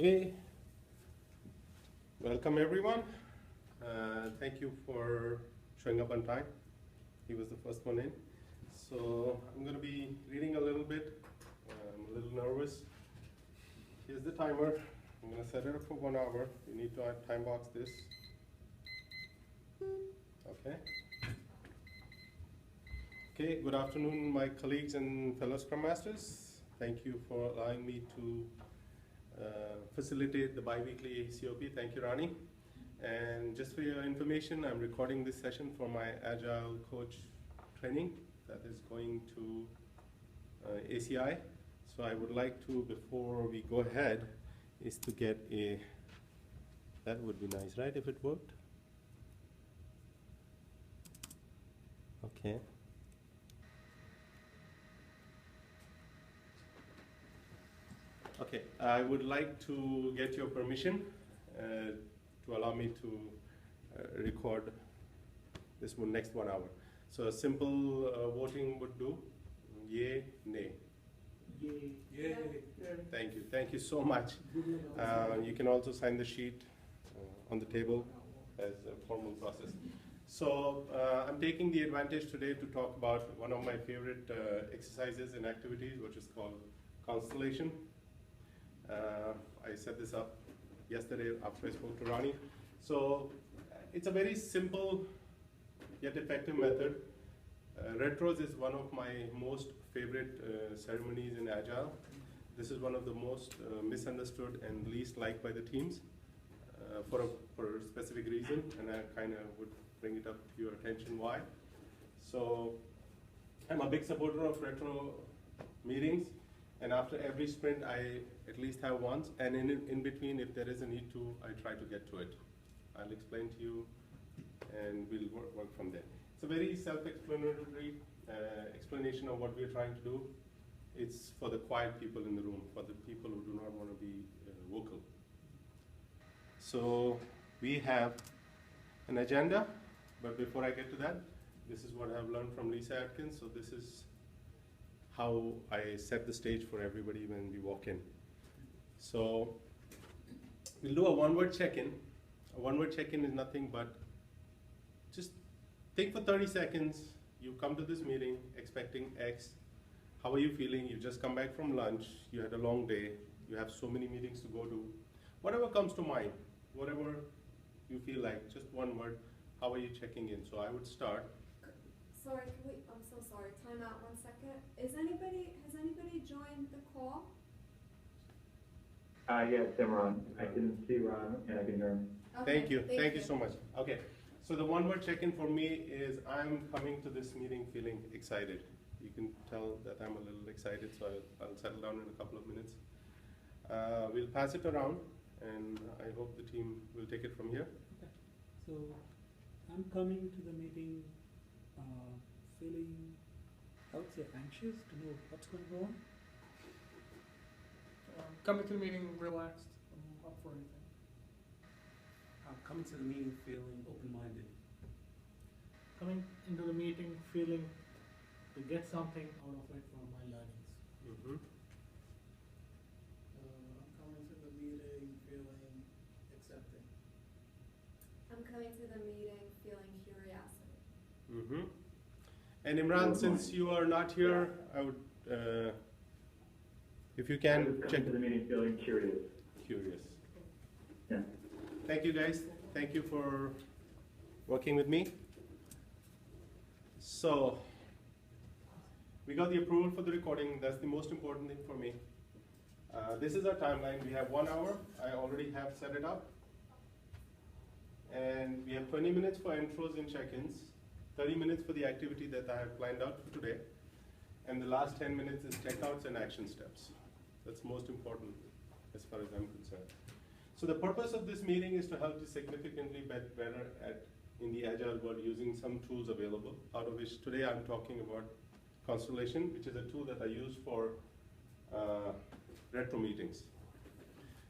Okay, welcome everyone. Thank you for showing up on time. He was the first one in. So I'm going to be reading a little bit. I'm a little nervous. Here's the timer. I'm going to set it up for 1 hour. You need to time box this. Okay. Okay, good afternoon, my colleagues and fellow Scrum Masters. Thank you for allowing me to facilitate the bi-weekly COP. Thank you, Rani. And just for your information, I'm recording this session for my Agile Coach training that is going to ACI. So I would like to, before we go ahead, is to get a, that would be nice, right, if it worked? Okay. Okay, I would like to get your permission to allow me to record this next 1 hour. So a simple voting would do, yay, nay. Yay. Yay. Thank you so much. You can also sign the sheet on the table as a formal process. So I'm taking the advantage today to talk about one of my favorite exercises and activities, which is called Constellation. I set this up yesterday after I spoke to Rani. So it's a very simple yet effective method. Retros is one of my most favorite ceremonies in Agile. This is one of the most misunderstood and least liked by the teams for a specific reason, and I kind of would bring it up to your attention why. So I'm a big supporter of retro meetings, and after every sprint I at least have once, and in between, if there is a need to, I try to get to it. I'll explain to you and we'll work from there. It's a very self-explanatory explanation of what we're trying to do. It's for the quiet people in the room, for the people who do not want to be vocal. So we have an agenda, but before I get to that, this is what I've learned from Lisa Atkins. So this is how I set the stage for everybody when we walk in. So we'll do a one-word check-in. A one-word check-in is nothing but just think for 30 seconds. You come to this meeting expecting X. How are you feeling? You just come back from lunch. You had a long day. You have so many meetings to go to. Whatever comes to mind, whatever you feel like, just one word. How are you checking in? So I would start. Sorry, I'm so sorry, time out 1 second. Has anybody joined the call? Yes, I'm Ron. I can see Ron and I can hear him. Okay, Thank you so much. Okay, so the one word check-in for me is I'm coming to this meeting feeling excited. You can tell that I'm a little excited, so I'll settle down in a couple of minutes. We'll pass it around, and I hope the team will take it from here. Okay. So I'm coming to the meeting feeling, I would say, anxious to know what's going on. Coming to the meeting relaxed, I'm up for anything. I'm coming to the meeting feeling open-minded. Coming into the meeting feeling to get something out of it from my learnings. Mm-hmm. I'm coming to the meeting feeling accepting. I'm coming to the meeting feeling curiosity. Mm-hmm. And Imran, since you are not here, I would, if you can check. To the meeting feeling curious. Curious. Yeah. Thank you, guys. Thank you for working with me. So, we got the approval for the recording. That's the most important thing for me. This is our timeline. We have 1 hour. I already have set it up. And we have 20 minutes for intros and check-ins, 30 minutes for the activity that I have planned out for today. And the last 10 minutes is checkouts and action steps. That's most important as far as I'm concerned. So the purpose of this meeting is to help you significantly get better in the Agile world using some tools available, out of which today I'm talking about Constellation, which is a tool that I use for retro meetings.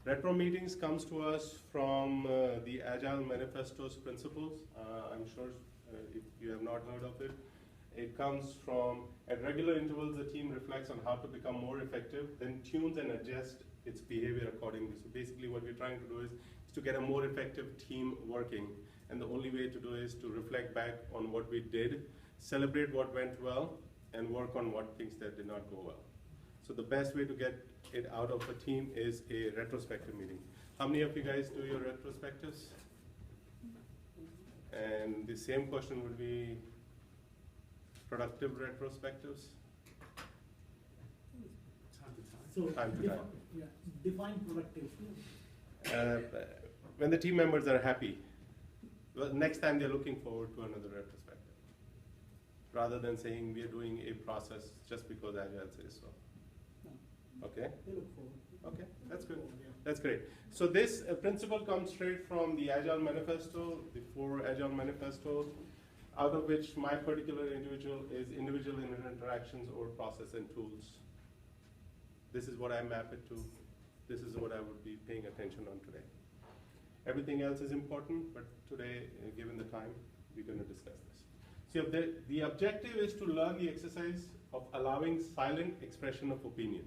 Retro meetings comes to us from the Agile Manifesto's principles. I'm sure if you have not heard of it, it comes from, at regular intervals, the team reflects on how to become more effective, then tunes and adjusts its behavior accordingly. So basically what we're trying to do is to get a more effective team working. And the only way to do is to reflect back on what we did, celebrate what went well, and work on what things that did not go well. So the best way to get it out of a team is a retrospective meeting. How many of you guys do your retrospectives? And the same question would be productive retrospectives. Time to time. So, Time to time. Yeah, define productive. When the team members are happy, well, next time they're looking forward to another retrospective, rather than saying we are doing a process just because Agile says so. No, Okay? they look forward. Okay, that's good. Yeah. That's great. So this principle comes straight from the Agile Manifesto, the 4 Agile Manifestos, out of which my particular individual is individual interactions over process and tools. This is what I map it to. This is what I would be paying attention on today. Everything else is important, but today, given the time, we're going to discuss this. So the objective is to learn the exercise of allowing silent expression of opinion.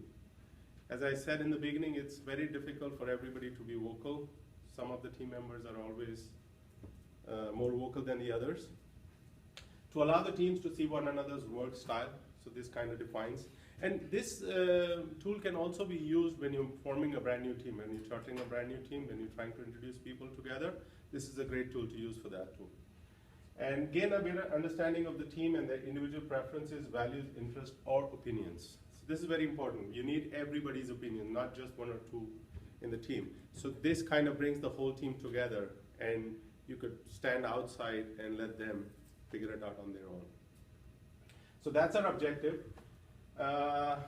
As I said in the beginning, it's very difficult for everybody to be vocal. Some of the team members are always more vocal than the others. To allow the teams to see one another's work style, so this kind of defines. And this tool can also be used when you're forming a brand new team, when you're charting a brand new team, when you're trying to introduce people together. This is a great tool to use for that too. And gain a better understanding of the team and their individual preferences, values, interests, or opinions. So this is very important. You need everybody's opinion, not just 1 or 2 in the team. So this kind of brings the whole team together, and you could stand outside and let them figure it out on their own. So that's our objective.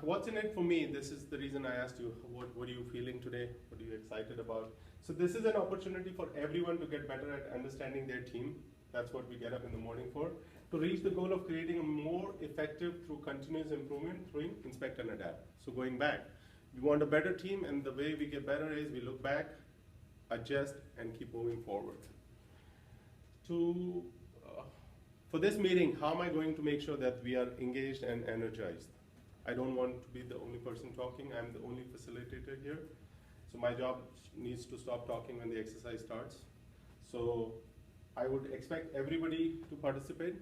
What's in it for me? This is the reason I asked you, what are you feeling today? What are you excited about? So this is an opportunity for everyone to get better at understanding their team. That's what we get up in the morning for. To reach the goal of creating a more effective through continuous improvement through inspect and adapt. So going back, we want a better team, and the way we get better is we look back, adjust, and keep moving forward. For this meeting, how am I going to make sure that we are engaged and energized? I don't want to be the only person talking. I'm the only facilitator here. So my job needs to stop talking when the exercise starts. So I would expect everybody to participate,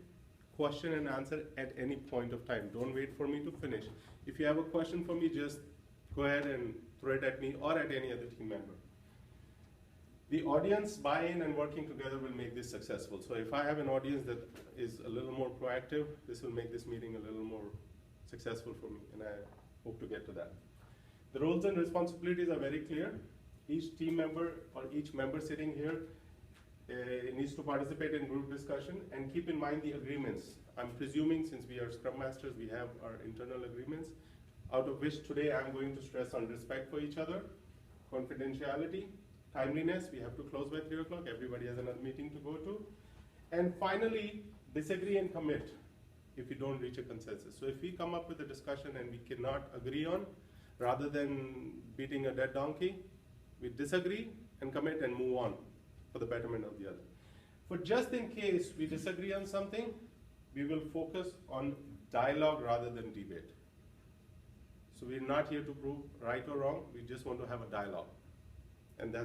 question and answer at any point of time. Don't wait for me to finish. If you have a question for me, just go ahead and throw it at me or at any other team member. The audience buy-in and working together will make this successful. So if I have an audience that is a little more proactive, this will make this meeting a little more successful for me, and I hope to get to that. The roles and responsibilities are very clear. Each team member or each member sitting here needs to participate in group discussion and keep in mind the agreements. I'm presuming, since we are Scrum Masters, we have our internal agreements, out of which today I'm going to stress on respect for each other, confidentiality, timeliness. We have to close by 3 o'clock. Everybody has another meeting to go to. And finally, disagree and commit if we don't reach a consensus. So if we come up with a discussion and we cannot agree on, rather than beating a dead donkey, we disagree and commit and move on for the betterment of the other. For just in case we disagree on something, we will focus on dialogue rather than debate. So we're not here to prove right or wrong, we just want to have a dialogue. And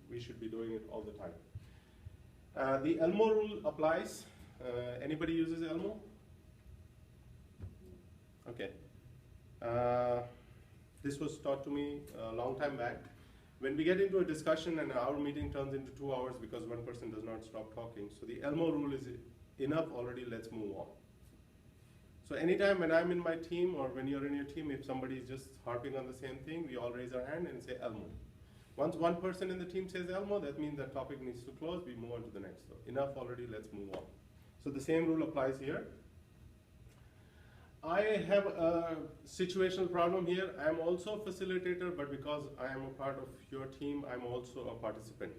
we should be doing it all the time. The Elmo rule applies. Anybody uses Elmo? Okay. This was taught to me a long time back. When we get into a discussion and our meeting turns into 2 hours because one person does not stop talking, so the Elmo rule is enough already, let's move on. So anytime when I'm in my team or when you're in your team, if somebody is just harping on the same thing, we all raise our hand and say Elmo. Once one person in the team says Elmo, that means that topic needs to close, we move on to the next. So enough already, let's move on. So the same rule applies here. I have a situational problem here. I am also a facilitator, but because I am a part of your team, I'm also a participant.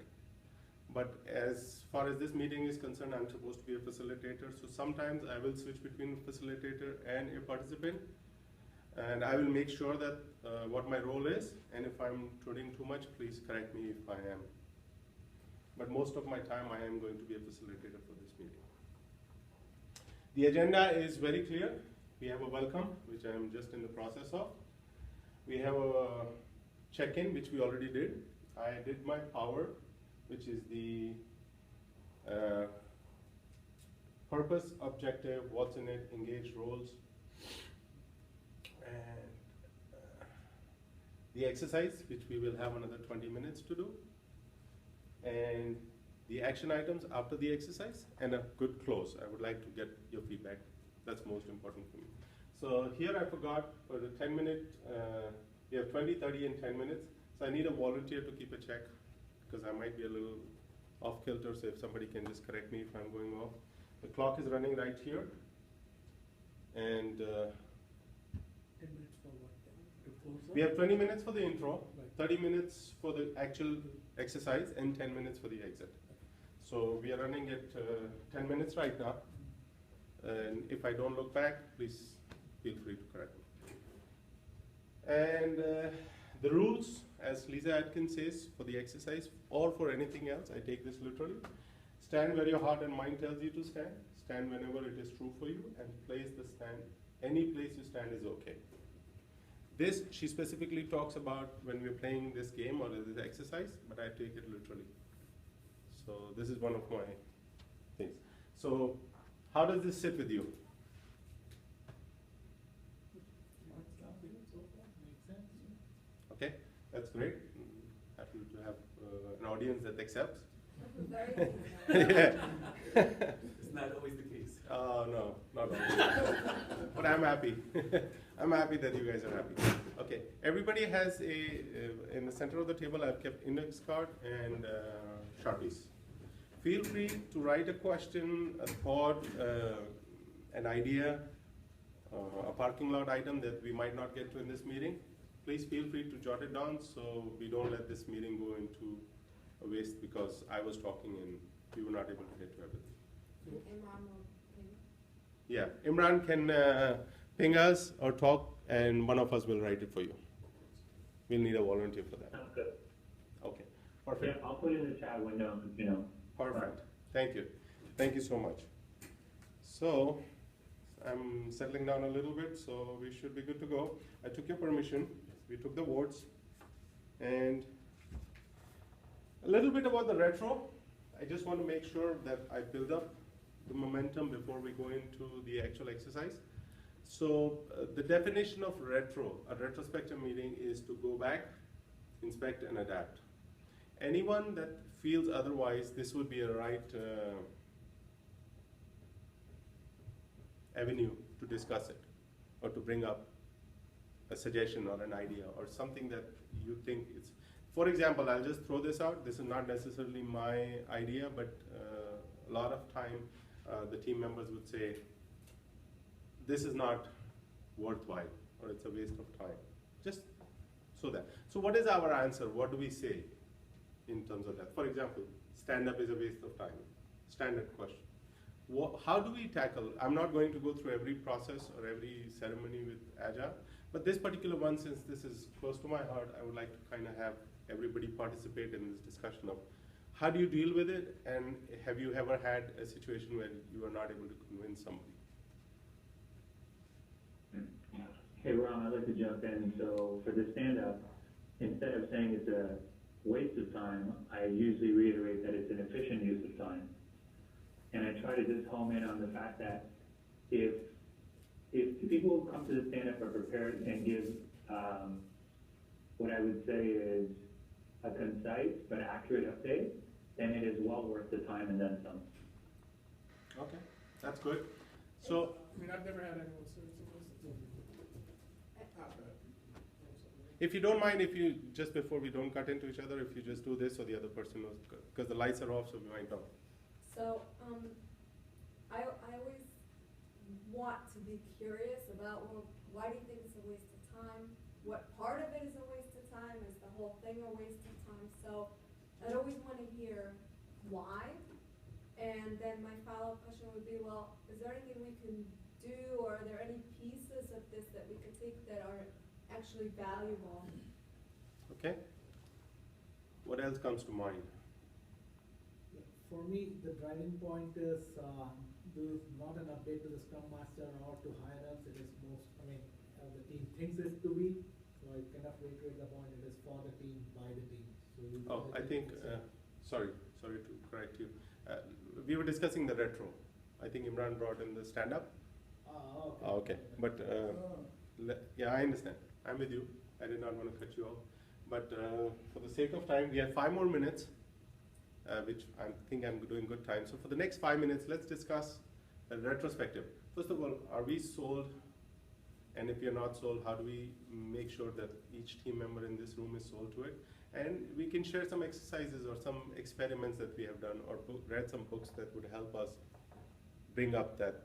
But as far as this meeting is concerned, I'm supposed to be a facilitator. So sometimes I will switch between a facilitator and a participant. And I will make sure that what my role is. And if I'm intruding too much, please correct me if I am. But most of my time, I am going to be a facilitator for this meeting. The agenda is very clear. We have a welcome, which I am just in the process of. We have a check-in, which we already did. I did my power, which is the purpose, objective, what's in it, engaged roles, and the exercise, which we will have another 20 minutes to do, and the action items after the exercise, and a good close. I would like to get your feedback. That's most important for me. So here I forgot for the 10-minute, we have 20, 30, and 10 minutes. So I need a volunteer to keep a check, because I might be a little off kilter, so if somebody can just correct me if I'm going off. The clock is running right here, and 10 minutes for what? To close up? we have 20 minutes for the intro, Right. 30 minutes for the actual exercise, and 10 minutes for the exit. So we are running at 10 minutes right now, and if I don't look back, please feel free to correct me. And the rules, as Lisa Atkins says, for the exercise or for anything else, I take this literally. Stand where your heart and mind tells you to stand. Stand whenever it is true for you, and place the stand. Any place you stand is okay. This, she specifically talks about when we're playing this game or this exercise, but I take it literally. So this is one of my things. So how does this sit with you? Makes sense. Okay, that's great. Happy to have an audience that accepts. Very Yeah. It's not always the case. Oh, no, not always. But I'm happy. I'm happy that you guys are happy. Okay, everybody has in the center of the table, I've kept index card and Sharpies. Feel free to write a question, a thought, an idea, a parking lot item that we might not get to in this meeting. Please feel free to jot it down so we don't let this meeting go into a waste because I was talking and we were not able to get to everything. Imran will ping. Yeah, Imran can ping us or talk, and one of us will write it for you. We'll need a volunteer for that. Sounds good. Okay, Yeah, perfect. I'll put it in the chat window, you know. Perfect. Thank you. Thank you so much. So, I'm settling down a little bit, so we should be good to go. I took your permission. We took the votes. And a little bit about the retro. I just want to make sure that I build up the momentum before we go into the actual exercise. So the definition of retro, a retrospective meeting, is to go back, inspect, and adapt. Anyone that feels otherwise, this would be a right avenue to discuss it or to bring up a suggestion or an idea or something that you think it's. For example, I'll just throw this out. This is not necessarily my idea, but a lot of time the team members would say, this is not worthwhile or it's a waste of time. Just so that. So what is our answer? What do we say in terms of that? For example, stand-up is a waste of time. Standard question. How do we tackle? I'm not going to go through every process or every ceremony with Agile, but this particular one, since this is close to my heart, I would like to kind of have everybody participate in this discussion of how do you deal with it, and have you ever had a situation where you are not able to convince somebody? Hey, Ron, I'd like to jump in. So for the stand-up, instead of saying it's a waste of time, I usually reiterate that it's an efficient use of time. And I try to just home in on the fact that if people who come to the stand-up are prepared and give what I would say is a concise but accurate update, then it is well worth the time and then some. Okay, that's good. So, I mean, I've never had anyone say it's a waste of time. if you don't mind, if you, just before we don't cut into each other, if you just do this so the other person knows, because the lights are off, so we might know. So, I always want to be curious about, well, why do you think it's a waste of time? What part of it is a waste of time? Is the whole thing a waste of time? So, I'd always want to hear why. And then my follow-up question would be, well, is there anything we can do, or are there any pieces of this that we could take that are actually valuable? Okay? What else comes to mind? For me, the driving point is this is not an update to the Scrum Master or to higher ups. It is most, I mean, the team thinks it to be. So So I kind of reiterate the point, it is for the team, by the team. So you Oh, I guys think, decide. sorry to correct you. We were discussing the retro. I think Imran brought in the stand-up. Okay. Okay, but, yeah, I understand. I'm with you. I did not want to cut you off. But for the sake of time, we have 5 more minutes, which I think I'm doing good time. So for the next 5 minutes, let's discuss a retrospective. First of all, are we sold? And if you're not sold, how do we make sure that each team member in this room is sold to it? And we can share some exercises or some experiments that we have done or read some books that would help us bring up that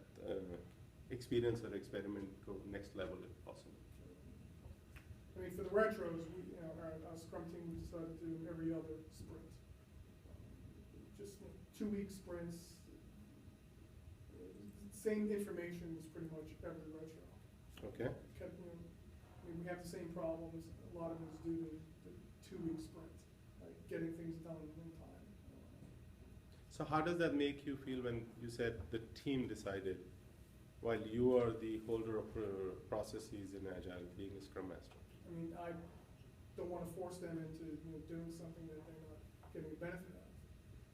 experience or experiment to next level if possible. I mean, for the retros, our scrum team, we decided to do every other sprint. Just 2-week sprints. Same information is pretty much every retro. Okay. I mean, we have the same problems. A lot of it is due to the 2-week sprint, like getting things done in time. So how does that make you feel when you said the team decided, while you are the holder of processes in Agile, being a Scrum Master? I mean, I don't want to force them into doing something that they're not getting a benefit out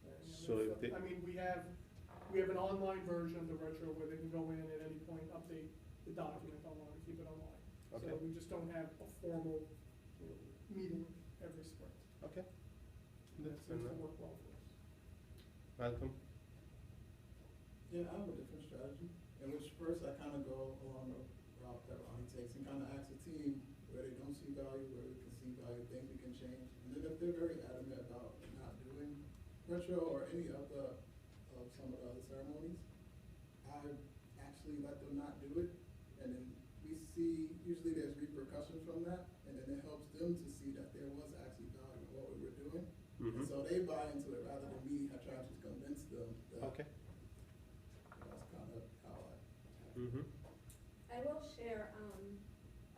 of. So if they- I mean, we have an online version of the retro where they can go in at any point, update the document online, keep it online. Okay. So we just don't have a formal meeting every sprint. Okay. That That's fair seems to enough. work well for us. Malcolm? Yeah, I have a different strategy, in which first I kind of go along the route that Ronnie takes and kind of ask the team where they don't see value, where we can see value, things we can change. And then if they're very adamant about not doing retro or any of some of the other ceremonies, I actually let them not do it. And then we see, usually there's repercussions from that, and then it helps them to see that there was actually value in what we were doing. Mm-hmm. And so they buy into it rather than me trying to convince them that. Okay. That's kind of how I. Mm-hmm. I will share,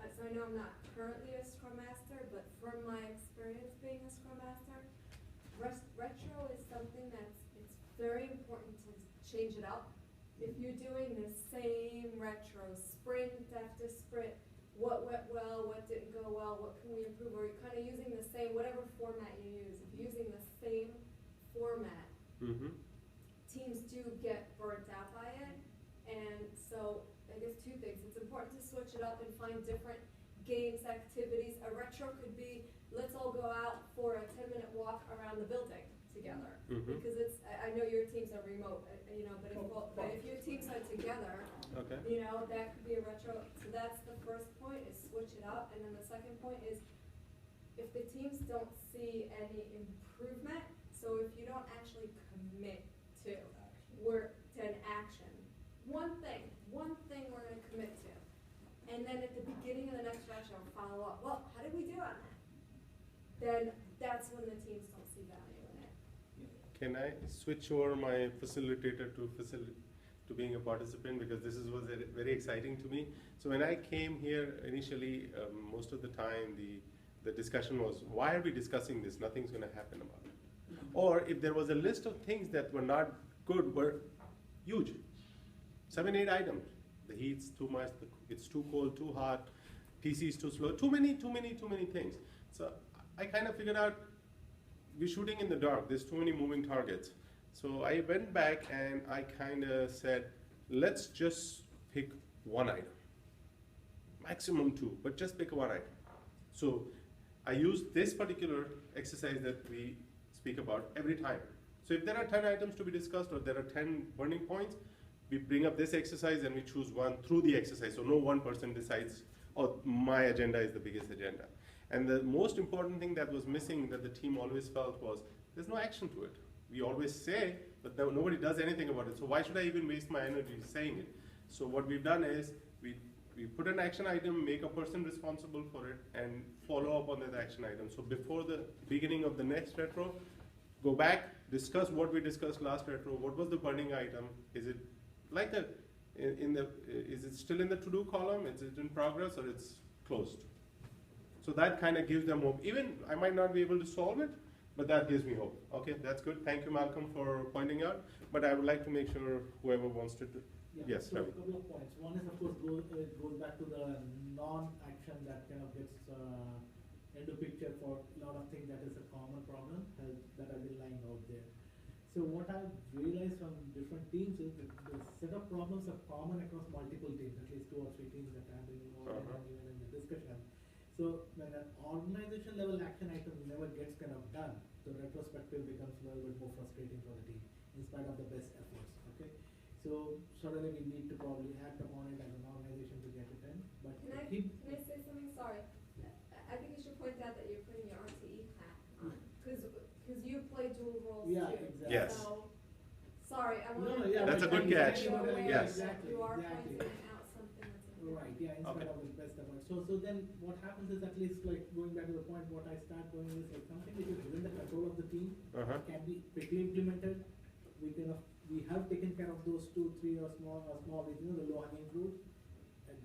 so I know I'm not currently a Scrum Master, but from my experience being a Scrum Master, retro is something it's very important to change it up. If you're doing the same retro, sprint after sprint, what went well, what didn't go well, what can we improve, or you're kind of using the same, whatever format you use, if you're using the same format, Mm-hmm. teams do get burnt out by it. And so I guess 2 things. It's important to switch it up and find different games, activities. A retro could be, let's all go out for a 10-minute walk around the building together. Mhm. Because I know your teams are remote, but if your teams are together, Okay. that could be a retro. So that's the first point, is switch it up. And then the second point is, if the teams don't see any improvement, so if you don't actually commit to an action, one thing we're going to commit to, and then at the beginning of the next retro, follow up. Well, how did we do on that? Then that's when the teams don't see value in it. Can I switch over my facilitator to being a participant, because this was very exciting to me. So when I came here initially, most of the time the discussion was, why are we discussing this? Nothing's going to happen about it. Or if there was a list of things that were not good, were huge, 7, 8 items. The heat's too much, it's too cold, too hot, PC is too slow, too many things. So I kind of figured out, we're shooting in the dark, there's too many moving targets. So I went back and I kind of said, let's just pick one item. Maximum 2, but just pick one item. So I used this particular exercise that we speak about every time. So if there are 10 items to be discussed or there are 10 burning points, we bring up this exercise and we choose one through the exercise. So no one person decides, oh, my agenda is the biggest agenda. And the most important thing that was missing that the team always felt was, there's no action to it. We always say, but nobody does anything about it. So why should I even waste my energy saying it? So what we've done is, we put an action item, make a person responsible for it, and follow up on that action item. So before the beginning of the next retro, go back, discuss what we discussed last retro, what was the burning item, is it like is it still in the to-do column, is it in progress, or it's closed? So that kind of gives them hope. Even I might not be able to solve it, but that gives me hope. Okay, that's good. Thank you, Malcolm, for pointing out. But I would like to make sure whoever wants to Yeah, Yes, so a Ravi. couple of points. One is, of course, it goes back to the non-action that kind of gets into picture for a lot of things that is a common problem that have been lying out there. So what I've realized from different teams is that the set of problems are common across multiple teams, at least 2 or 3 teams that have been involved in and even in the discussion. So when an organization level action item never gets kind of done, the retrospective becomes a little bit more frustrating for the team, in spite of the best efforts, okay? So certainly we need to probably act upon it as an organization to get it done, but Can I say something? Sorry. I think you should point out that you're putting your RTE hat on, because you play dual roles too. Yeah, exactly. Yes. So, sorry, I No, want no, to. yeah, That's a good catch. Yes. Exactly, You are exactly. pointing out something that's important. Right, yeah, in spite Okay. of the best effort. So then what happens is, at least like going back to the point, what I start doing is like something which is within the control of the team, can be quickly implemented. We have taken care of those 2, 3 or small, the low hanging fruits, and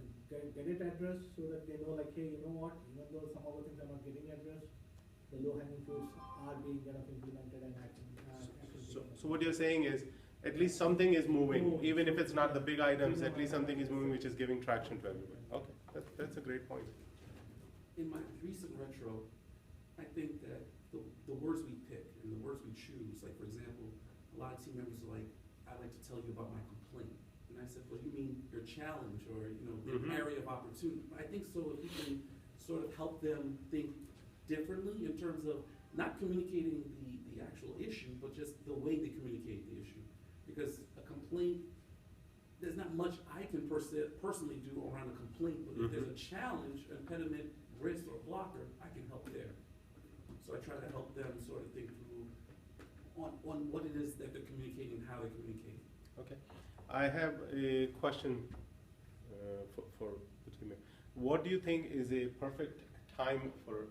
get it addressed so that they know like, hey, you know what, even though some of the things are not getting addressed, the low hanging fruits are being kind of implemented and action So what you're saying is, at least something is moving, even if it's not the big items, at least something is moving which is giving traction to everybody. Okay, that's a great point. In my recent retro, I think that the words we pick and the words we choose, like for example, a lot of team members are like, I'd like to tell you about my complaint. And I said, well, you mean your challenge or, you know, the area of opportunity. I think so if we can sort of help them think differently in terms of not communicating the actual issue, but just the way they communicate the issue. Because a complaint, there's not much I can personally do around a complaint, but if there's a challenge, impediment, risk, or blocker, I can help there. So I try to help them sort of think through on what it is that they're communicating and how they communicate. Okay, I have a question for the team. What do you think is a perfect time for?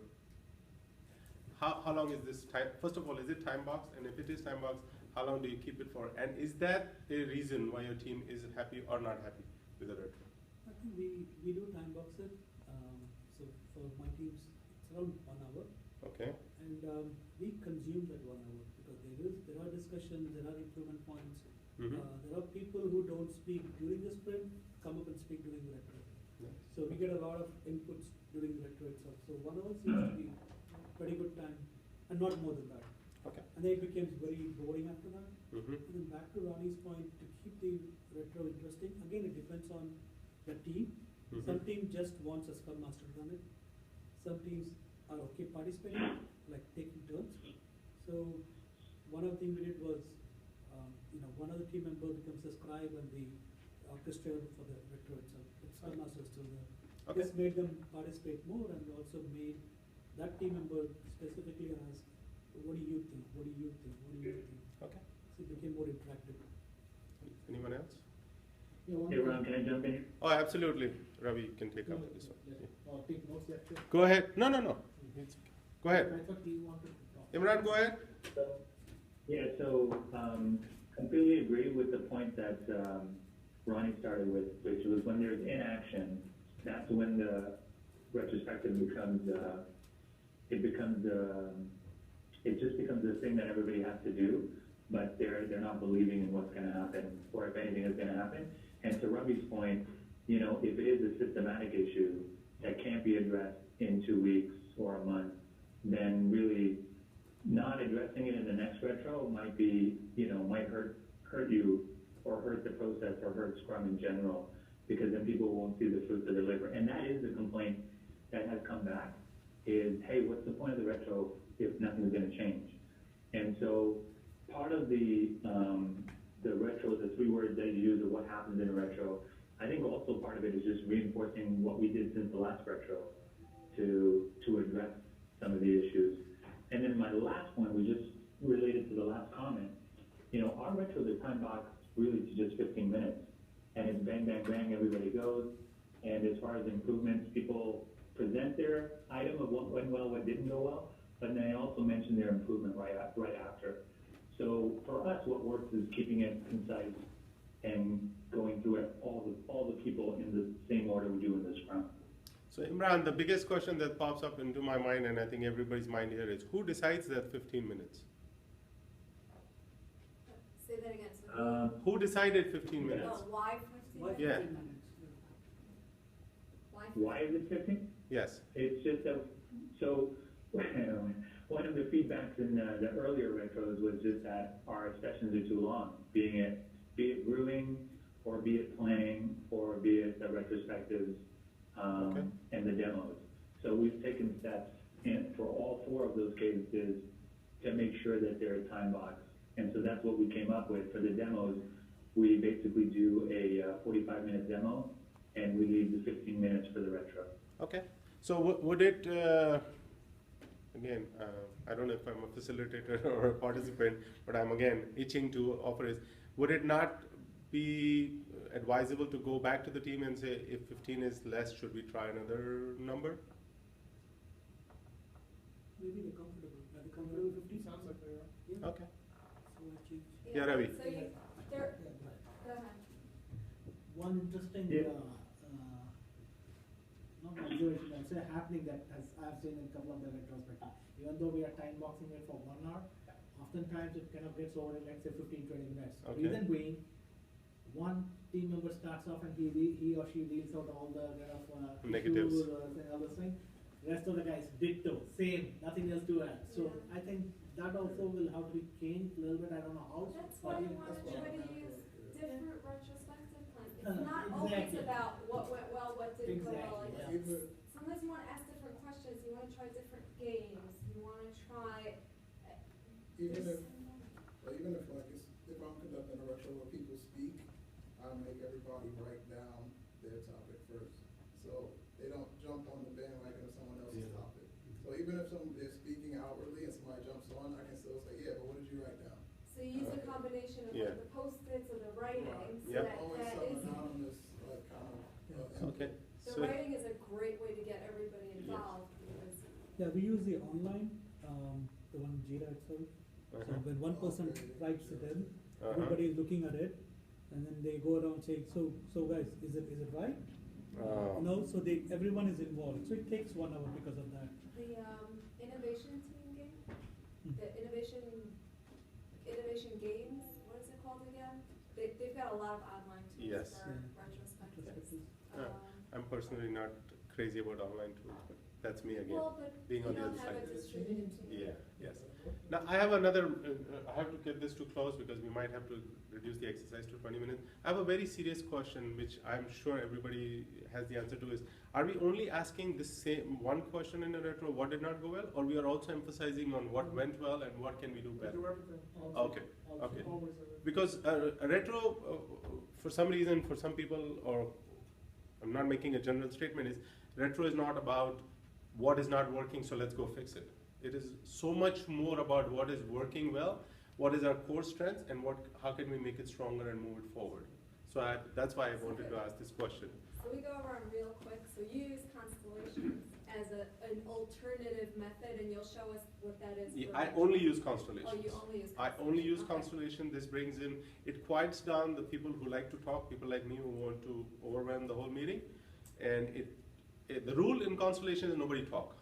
How long is this time? First of all, is it time boxed? And if it is time boxed, how long do you keep it for? And is that a reason why your team is happy or not happy with the retro? I think we do time box it. So for my teams, it's around 1 hour. Okay. And we consume that 1 hour because there are discussions, there are improvement points. There are people who don't speak during the sprint, come up and speak during the retro. Nice. So we get a lot of inputs during the retro itself. So 1 hour seems to be pretty good time, and not more than that. Okay. And then it becomes very boring after that. Mm-hmm. And then back to Ronnie's point, to keep the retro interesting, again, it depends on the team. Some team just wants a Scrum Master to run it. Some teams are okay participating, like taking turns. So one of the things we did was, one of the team members becomes a scribe and the orchestrator for the retro itself. The Scrum Master is still there. Okay. This made them participate more and also made that team member specifically ask, what do you think? What do you think? What do you think? Okay. So it became more interactive. Anyone else? Yeah, one Hey, thing- Ron, can I jump in? Oh, absolutely. Ravi, you can take up Yeah, this one. yeah. Yeah. Or take notes, yeah, sure. Go ahead. No. It's okay. Go ahead. I thought you wanted to talk. Imran, go ahead. Completely agree with the point that Ronnie started with, which was when there's inaction, that's when the retrospective becomes, it just becomes a thing that everybody has to do, but they're not believing in what's going to happen, or if anything is going to happen. And to Ravi's point, if it is a systematic issue that can't be addressed in 2 weeks or a month, then really not addressing it in the next retro might be, might hurt you or hurt the process or hurt Scrum in general, because then people won't see the fruits of the labor. And that is the complaint that has come back is, hey, what's the point of the retro if nothing's going to change? And so part of the retro, the 3 words that you use of what happens in a retro, I think also part of it is just reinforcing what we did since the last retro to address some of the issues. And then my last point was just related to the last comment. Our retros are time boxed really to just 15 minutes. And it's bang, bang, bang, everybody goes. And as far as improvements, people present their item of what went well, what didn't go well, but then they also mention their improvement right after. So for us, what works is keeping it concise and going through it, all the people in the same order we do in the Scrum. So Imran, the biggest question that pops up into my mind, and I think everybody's mind here, is who decides that 15 minutes? Say that again. So Who decided 15 minutes? Oh, why 15 Why minutes? Yeah. 15 minutes? Why is it 15? Yes. It's just that, so, one of the feedbacks in the earlier retros was just that our sessions are too long, be it brewing, or be it planning, or be it the retrospectives, Okay. and the demos. So we've taken steps in, for all 4 of those cases to make sure that they're time boxed. And so that's what we came up with. For the demos, we basically do a 45-minute demo, and we leave the 15 minutes for the retro. Okay. So would it, again, I don't know if I'm a facilitator or a participant, but I'm again itching to offer is, would it not be advisable to go back to the team and say, if 15 is less, should we try another number? Maybe they're comfortable. Are they comfortable with 15? Sounds like they are. Yeah. Okay. So I change. Yeah, Ravi. So you, there, Yeah, but go ahead. one interesting, Yeah. not observation, I'd say happening that has, I've seen in a couple of the retrospectives. Even though we are time boxing it for 1 hour, oftentimes it kind of gets over in, let's say, 15-20 minutes. Okay. Reason being, one team member starts off and he or she deals out all the kind of Negatives. issues or all those things. Rest of the guys ditto, same, nothing else to add. So Yeah. I think that also will have to be changed a little bit. I don't know how. That's why I but- want to try to use different retrospective plans. It's Uh, not always exactly. about what went well, what didn't go well. Exactly, Like, yeah. Even, sometimes you want to ask different questions, you want to try different games, you want to try. even there's if, so many. even if like, if I'm conducting a retro where people speak, I make everybody write down their topic first. So they don't jump on the bandwagon of someone else's Yeah. topic. So even if they're speaking outwardly and somebody jumps on, I can still say, yeah, but what did you write down? So you use a combination of Yeah. like the post-its or the writing, so Yep. that, Always that some is, anonymous, like, kind of, input. Okay. the So writing is a great way to get everybody involved, because Yeah, we use the online, the one Jira itself. So when one person Okay. writes it in, Uh-huh. everybody is looking at it, and then they go around saying, so guys, is it right? No, so everyone is involved, so it takes 1 hour because of that. the, innovation team game, the innovation games, what is it called again? They've got a lot of online tools Yes. for Yeah. retrospectives. Retrospectives. I'm personally not crazy about online tools, but that's me again. Well, but being you on the don't other have side. a distributed team. Yeah, yes. Now, I have another, I have to get this to close because we might have to reduce the exercise to 20 minutes. I have a very serious question, which I'm sure everybody has the answer to is, are we only asking the same one question in a retro, what did not go well? Or we are also emphasizing on what went well and what can we do We better? do everything. Okay, Also- okay. Always everything. Because a retro, for some reason, for some people, or I'm not making a general statement, is retro is not about what is not working, so let's go fix it. It is so much more about what is working well, what is our core strengths, and how can we make it stronger and move it forward. So that's why I wanted to ask this question. So we go over them real quick. So you use constellations as an alternative method, and you'll show us what that is. Yeah, for I retro. only use Oh, constellations. you only use. I only use Okay. constellation. This brings in, it quiets down the people who like to talk, people like me who want to overwhelm the whole meeting. And the rule in constellation is nobody talk.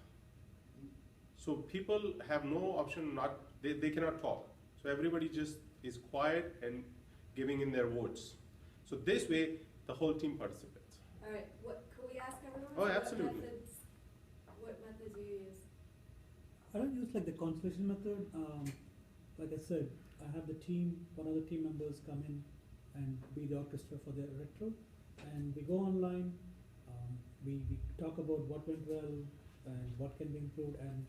So people have no option they cannot talk. So everybody just is quiet and giving in their votes. So this way, the whole team participates. All right. Could we ask everyone? Oh, what absolutely. What methods you use? I don't use like the constellation method. Like I said, I have the team, one of the team members come in and be the orchestra for the retro, and we go online. We talk about what went well and what can be improved, and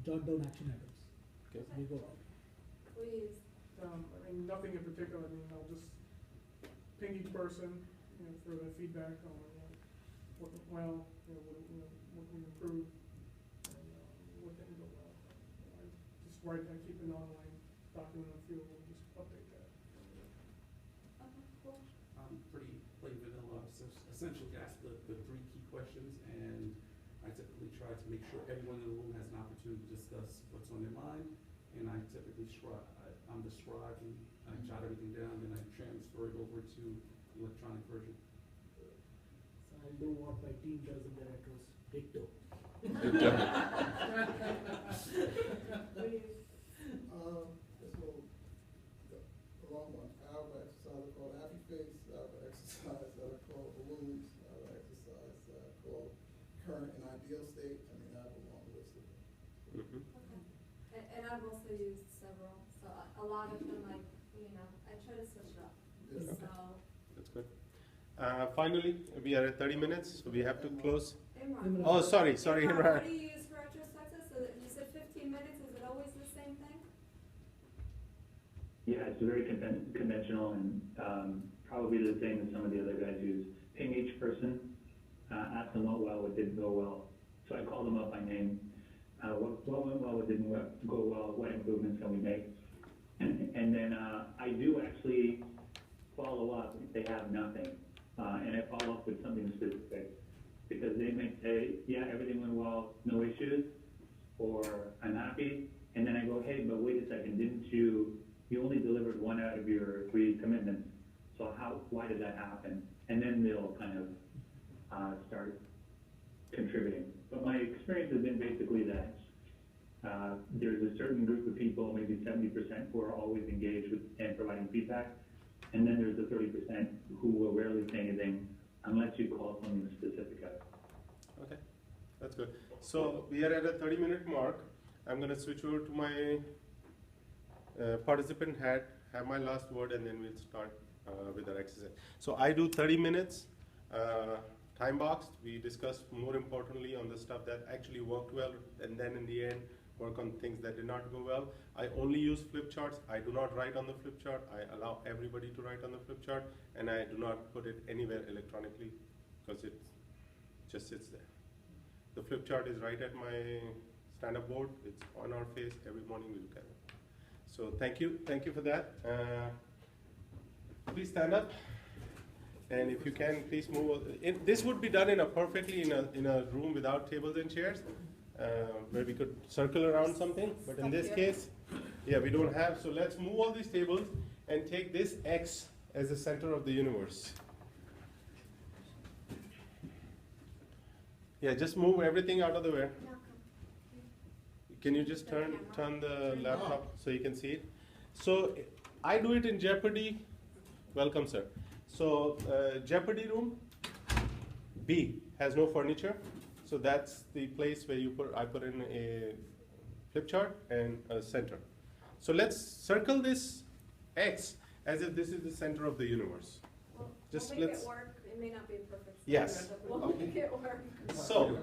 jot down action items. Okay. So we go. Please. I mean, nothing in particular. I mean, I'll just ping each person, for their feedback on what went well, what we improved, and what didn't go well. I keep an online document on field and just update that. Okay. Cool. I'm pretty plain vanilla. Essentially, ask the 3 key questions, and I typically try to make sure everyone in the room has an opportunity to discuss what's on their mind. And I typically I'm the scribe, and I jot everything down, then I transfer it over to the electronic version. So I'll do what my team does in the retros, ditto. Please. This will, the long one, And I've also used several, so a lot of them, I try to switch it up. Yeah. So, That's good. Finally, we are at 30 minutes, so we have to close. Imran. Oh, sorry, Imran, Imran. what do you use for retrospectives? So you said 15 minutes, is it always the same thing? Yeah, it's very conventional and probably the same as some of the other guys use. Ping each person, ask them what didn't go well. So I call them up by name. What went well, what didn't go well, what improvements can we make? And then I do actually follow up if they have nothing. And I follow up with something specific. Because they may say, yeah, everything went well, no issues, or I'm happy. And then I go, hey, but wait a second, you only delivered 1 out of your 3 commitments. So why did that happen? And then they'll kind of start contributing. But my experience has been basically that there's a certain group of people, maybe 70%, who are always engaged with and providing feedback. And then there's the 30% who will rarely say anything unless you call something specific out. Okay, that's good. So we are at a 30-minute mark. I'm going to switch over to my participant hat, have my last word, and then we'll start with our exercise. So I do 30 minutes, time boxed. We discuss more importantly on the stuff that actually worked well, and then in the end, work on things that did not go well. I only use flip charts. I do not write on the flip chart. I allow everybody to write on the flip chart, and I do not put it anywhere electronically because it just sits there. The flip chart is right at my stand-up board. It's on our face. Every morning we look at it. So thank you for that. Please stand up, and if you can, please move. This would be done in a room without tables and chairs, where we could circle around something. But in this case, yeah, we don't have. So let's move all these tables and take this X as the center of the universe. Yeah, just move everything out of the way. Can you just turn the laptop so you can see it? So I do it in Jeopardy. Welcome, sir. So Jeopardy room B has no furniture, so that's the place where I put in a flip chart and a center. So let's circle this X as if this is the center of the universe. Well, Just we'll make let's- it work. It may not be a perfect. Yes. scenario, but we'll make it work. So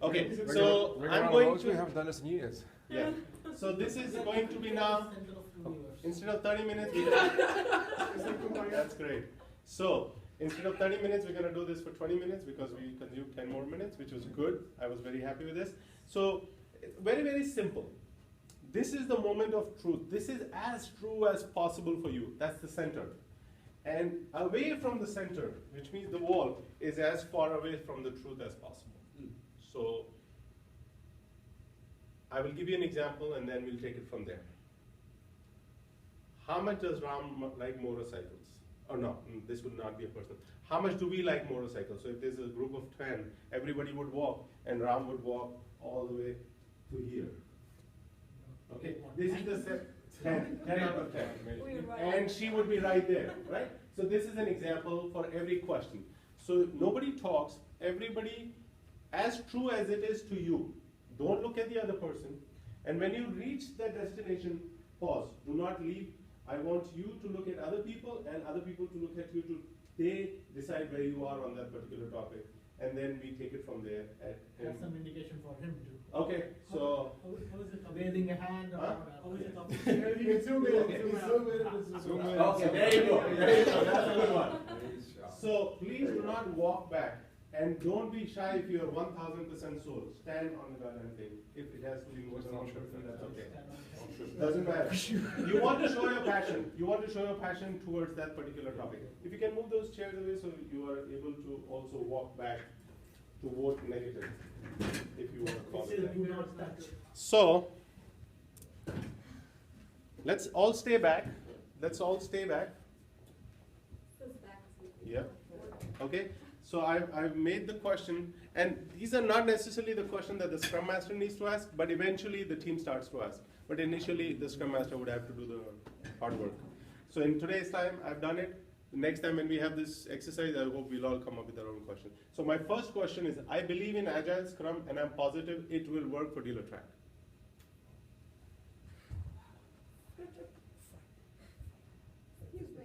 okay, We're so gonna I'm run going those. We to haven't done this in years. yeah. So this is going to be now. Center of the universe. Instead of 30 minutes, that's great. So instead of 30 minutes, we're going to do this for 20 minutes because we consumed 10 more minutes, which was good. I was very happy with this. So very, very simple. This is the moment of truth. This is as true as possible for you. That's the center. And away from the center, which means the wall, is as far away from the truth as possible. So I will give you an example and then we'll take it from there. How much does Ram like motorcycles? Or no, this would not be a person. How much do we like motorcycles? So if there's a group of 10, everybody would walk and Ram would walk all the way to here. Okay, this is the set. 10 out of 10. And she would be right there, right? So this is an example for every question. So nobody talks, everybody, as true as it is to you. Don't look at the other person. And when you reach that destination, pause. Do not leave. I want you to look at other people and other people to look at you. They decide where you are on that particular topic. And then we take it from there. Have some indication for him too. Okay, so. How is it? Raising a hand or. Huh? How is it? You can zoom in, zoom in. Okay, there you go. There you go. That's a good one. So please do not walk back. And don't be shy if you are 1000% soul. Stand on the goddamn thing. If it has to be more than 1%, that's okay. Doesn't matter. You want to show your passion. You want to show your passion towards that particular topic. If you can move those chairs away so you are able to also walk back to vote negative, if you want to call it Do that. not touch. So, let's all stay back. Let's all stay back. This is back to- Yeah. Okay. So I've made the question, and these are not necessarily the question that the Scrum Master needs to ask, but eventually the team starts to ask. But initially, the Scrum Master would have to do the hard work. So in today's time, I've done it. Next time when we have this exercise, I hope we'll all come up with our own question. So my first question is, I believe in Agile Scrum, and I'm positive it will work for DealerTrack. Excuse me.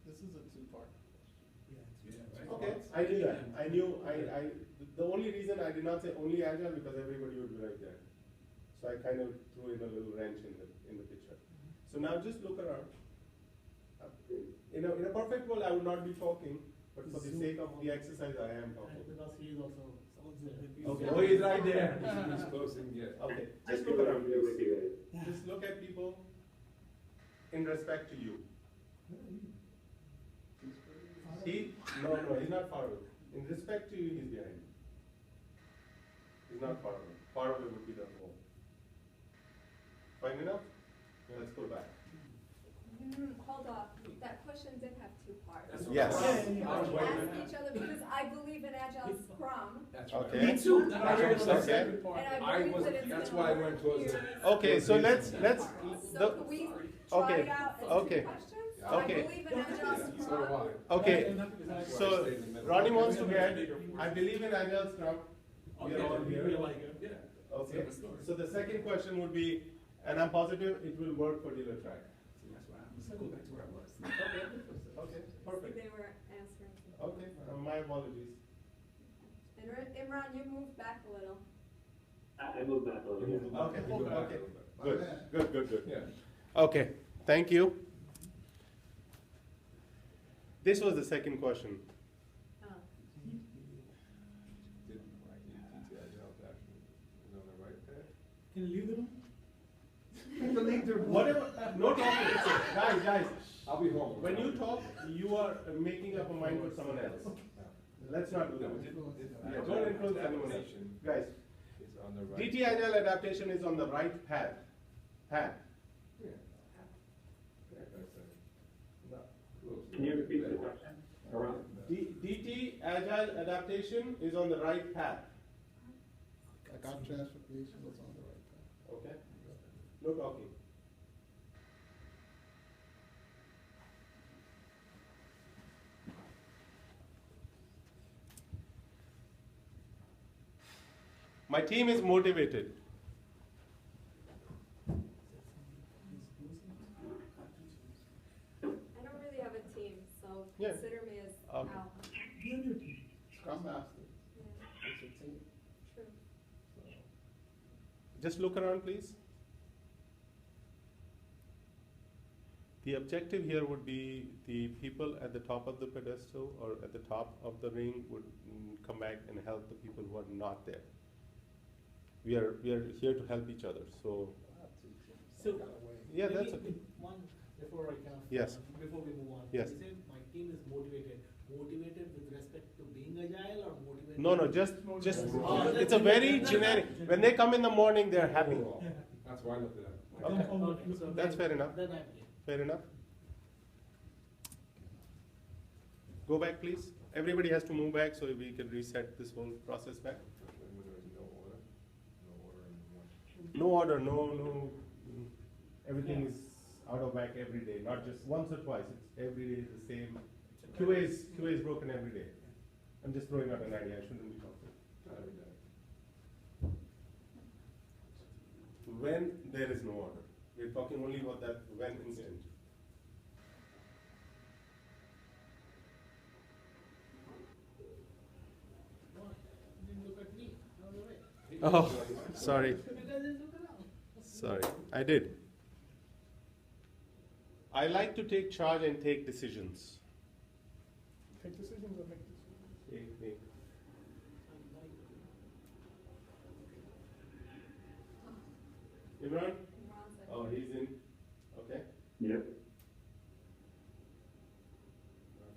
This is a two-part. Okay, I knew that. I knew, the only reason I did not say only agile because everybody would be right there. So I kind of threw in a little wrench in the picture. So now just look around. In a perfect world, I would not be talking, but for the sake of the exercise, I am And talking. because he is also. Okay. Oh, he's right there. He's closing, yeah. Okay, I just think look I'm around, here with please. you guys. Just look at people in respect to you. No, he's not far away. In respect to you, he's behind you. He's not far away. Far away would be the hole. Fine enough? Let's go back. Hold on, that question did have two parts. That's Yes. what I was waiting. Ask each other, because I believe in Agile Scrum, That's right. Okay. Me too. That's what That's the right. second part. and I I believe was- that it's that's gonna why I work went towards here. it. Okay, so let's, So the, can we okay, try it out as okay, two questions? okay. I believe in Agile So do Scrum. I. okay, That's why I so stayed in the middle. Ronnie wants to get, I believe in Agile Scrum. We are all here. Yeah. Okay, so the second question would be, and I'm positive it will work for dealer track. That's why I'm just go back to where I was. Okay, perfect. They were answering. Okay, my apologies. And Imran, you moved back a little. I moved back a little bit. Okay, You go back a okay. little bit. Good. Yeah. Okay, thank you. This was the second question. Oh. Did DT Agile action is on the right path? Can you leave the room? Whatever, no talking, guys, I'll be home. when you talk, you are making up a mind for someone else. Let's not do that. Yeah, don't influence anyone else. Guys, It's on the right. DT Agile adaptation is on the right path. Path. Yeah. Can you repeat the question? Around? DT Agile adaptation is on the right path. Account transformation is on the right path. Okay? No talking. My team is motivated. I don't really have a team, so Yeah. consider me as Okay. out. You're your team. Scrum Master, Yeah, it's a team. true. Just look around, please. The objective here would be the people at the top of the pedestal or at the top of the ring would come back and help the people who are not there. We are here to help each other, so So, yeah, maybe that's okay. one, before I kind of. Yes. Before we move on. Yes. You said my team is motivated with respect to being agile or motivated? No, just Oh, it's a very generic. When they come in the morning, they're happy. That's why I looked it up. Okay. Okay, so That's then- fair enough. Then I'm here. Fair enough. Go back, please. Everybody has to move back so we can reset this whole process back. Especially when there is no order in one. No order, no. Everything is out of whack every day, not just once or twice. It's every day the same. QA is broken every day. I'm just throwing out an idea. I shouldn't be talking. Not every day. When there is no order, we're talking only about that when instant. What? You didn't look at me, all the way. Oh, sorry. You guys didn't look around. Sorry, I did. I like to take charge and take decisions. Take decisions or make decisions? Take. Imran? Imran's like- Oh, he's in. Okay. Yep.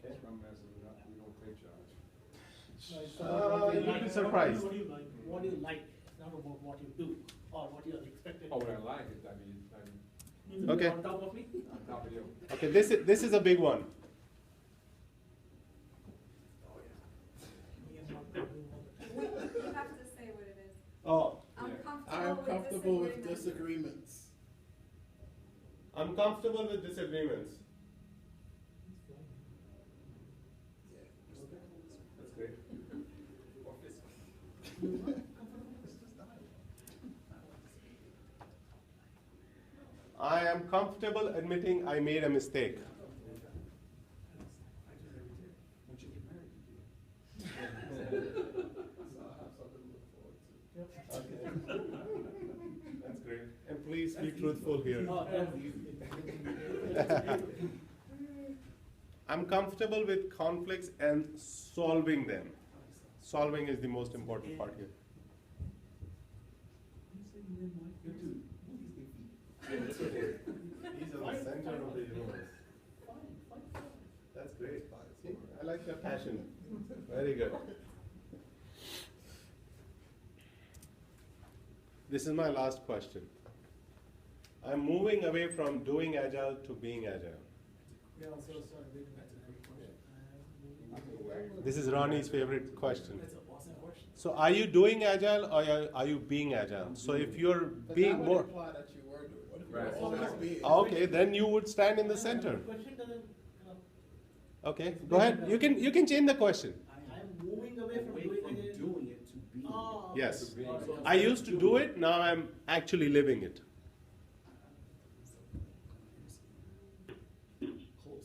Okay. Scrum Master, we don't take charge. No, it's about what you You'll like. be surprised. What do you like? What do you like? It's not about what you do or what you are expected. Oh, to what I do. like is, I'm You Okay. On top of me? on top of you. Okay, this is a big one. You have to say what it is. Oh, I'm Yeah. I am comfortable comfortable with with disagreement. disagreements. I'm comfortable with disagreements. That's great. am comfortable admitting I made a mistake. Once you get married, you do. So I have something to look forward to. Okay. That's great. And please be truthful here. I'm comfortable with conflicts and solving them. Solving is the most important part here. He's on the center of the universe. That's great. See, I like your passion. Very good. This is my last question. I'm moving away from doing agile to being agile. Yeah, so sorry, wait a minute. This is Ronnie's favorite question. That's an awesome question. So are you doing agile or are you being agile? So if you're But being that would more, imply that you were doing. What if you Right. were always being? okay, then you would stand in the center. The question doesn't, Okay, go ahead. You can change the question. I'm moving away from Away doing from it. doing it to being Oh, it. okay. Yes. To being Alright. it. I used to do it, now I'm actually living it. Close.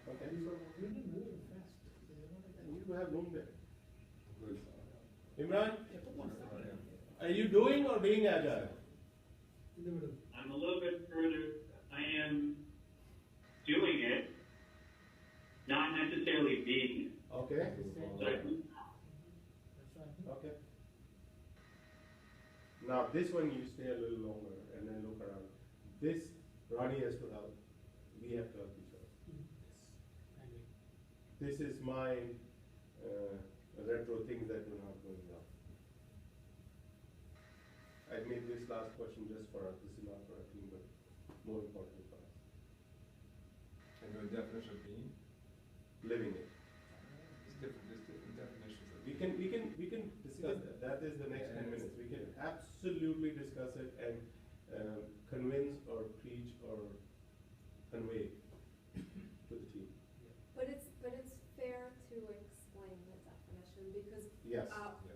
Okay. You didn't move fast. So you're not like- You have room there. Good. Imran, are you doing or being agile? In the middle. I'm a little bit further, I am doing it, not necessarily being it. Okay, So That's right. okay. Now this one you stay a little longer and then look around. This, Ronnie has to help. We have to help each other. I agree. This is my retro things that were not going well. I made this last question just for us. This is not for our team, but more important for us. And your definition of being? Living it. There's different definitions of We being. can discuss that. That is the next 10 minutes. We can absolutely discuss it and convince or preach or convey to the team. But it's fair to explain the definition because Yes.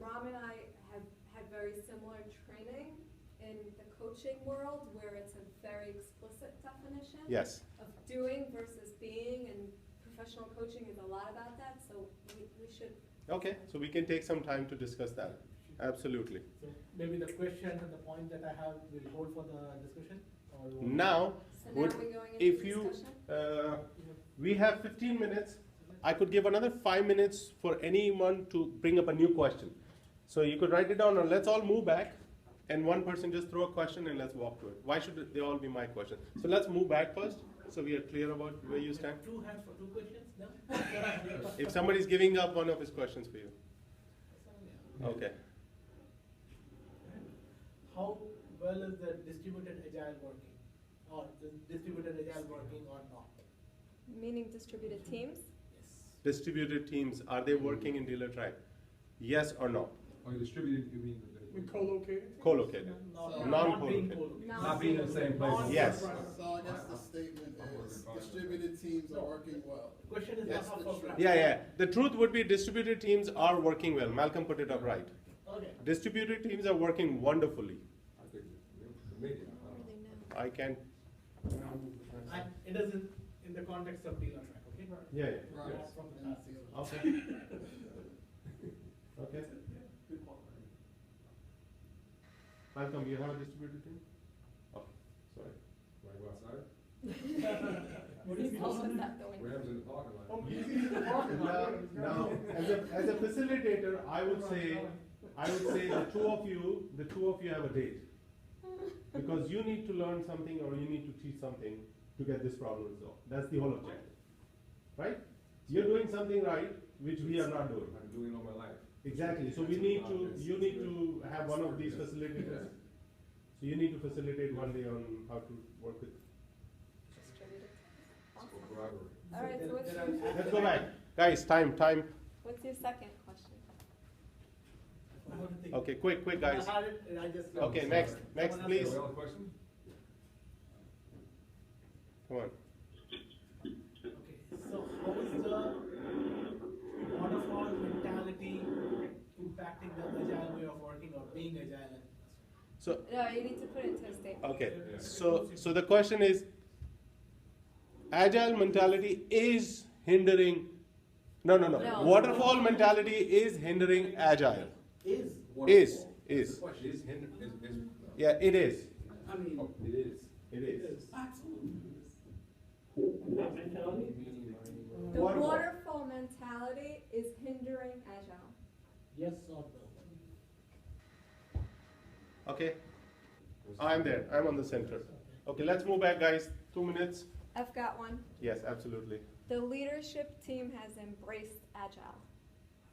Ram and I have had very similar training in the coaching world where it's a very explicit definition Yes. of doing versus being, and professional coaching is a lot about that, so we should. Okay, so we can take some time to discuss that. Absolutely. So maybe the question and the point that I have will hold for the discussion? Or what? Now, So now would, are we going if into you, discussion? we have 15 minutes. I could give another 5 minutes for anyone to bring up a new question. So you could write it down, or let's all move back, and one person just throw a question and let's walk to it. Why should they all be my question? So let's move back first, so we are clear about where you stand. 2 hands for 2 questions now? If somebody's giving up one of his questions for you. Okay. How well is the distributed agile working? Or the distributed agile working or not? Meaning distributed teams? Yes. Distributed teams, are they working in dealer tribe? Yes or no? Or you distributed, you mean We co-located? Co-located. Not Non-co-located. being co-located. not being in the same place? Yes. So I guess the statement is distributed teams are working well. The question is Yes. not how far. Yeah. The truth would be distributed teams are working well. Malcolm put it up right. Okay. Distributed teams are working wonderfully. I think the media. I don't know. I can. And it is in the context of dealer track, okay? Yeah. Right. Not from the past. Okay. Okay. Malcolm, you have a distributed team? Oh, sorry. Want to go outside? How is that going? Rams in the parking Oh, lot. he's in the parking lot. Now, as a facilitator, I would say the two of you have a date. Because you need to learn something or you need to teach something to get this problem resolved. That's the whole objective. Right? You're doing something right, which we are not doing. I've been doing it all my life. Exactly. So you need to have one of these facilitators. So you need to facilitate one day on how to work with. Distributed. For Awesome. bribery. All right, so what's There your, are- Let's go back. Guys, time. what's your second question? I want to think. Okay, quick guys. I had it, I just. Okay, next, Someone else- please. Any other question? Come on. Okay, so how is the waterfall mentality impacting the agile way of working or being agile? So, No, you need to put it into a statement. okay, so the question is, agile mentality is hindering, no. No. Waterfall mentality is hindering agile. Is. Is. Is Yeah, it is. I mean, oh, it is. It is. absolutely. What mentality? The Waterfall. waterfall mentality is hindering agile. Yes or no? Okay, I'm there, I'm on the center. Okay, let's move back, guys, 2 minutes. I've got one. Yes, absolutely. The leadership team has embraced agile.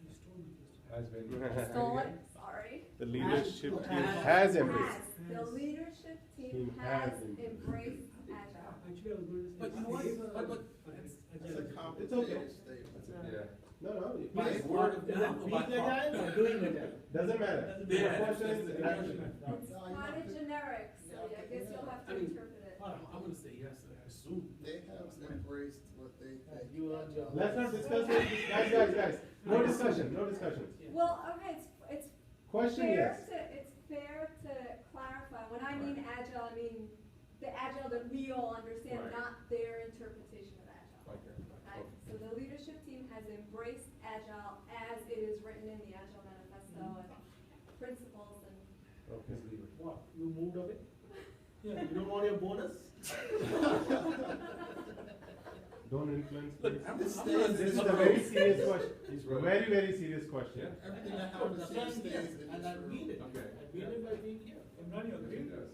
You stole my question. Has been. I stole it, sorry. The leadership team Has. has embraced. The leadership team Team has has embraced agile. Actually, I was going to say. But you know what? save, But it's That's a agile. complicated statement. Yeah. No, By Yes. word of Is mouth it or by being heart? agile or doing agile? doesn't matter. Doesn't The matter. question is Yeah. action. It's kind of generic, so I guess you'll have to I mean, interpret it. I'm gonna say yes, I assume. They have embraced what they think. You are your. Let's not discuss it, guys. No discussion. Well, okay, it's Question, fair yes. to, it's fair to clarify, when I mean agile, I mean the agile that we all understand, Right. not their interpretation of agile. Okay. Right? So the leadership team has embraced agile as it is written in the Agile Manifesto and principles and. Okay. What, you moved away? Yeah. You don't want your bonus? Don't influence. Look, please. I'm This gonna- stays- This is a very serious question. He's right. Very, very serious question. Yeah. Everything that No, happens that's here why I'm stays here, in and this I room. mean it. Okay. I mean it by being here. Imran, you He agree? does.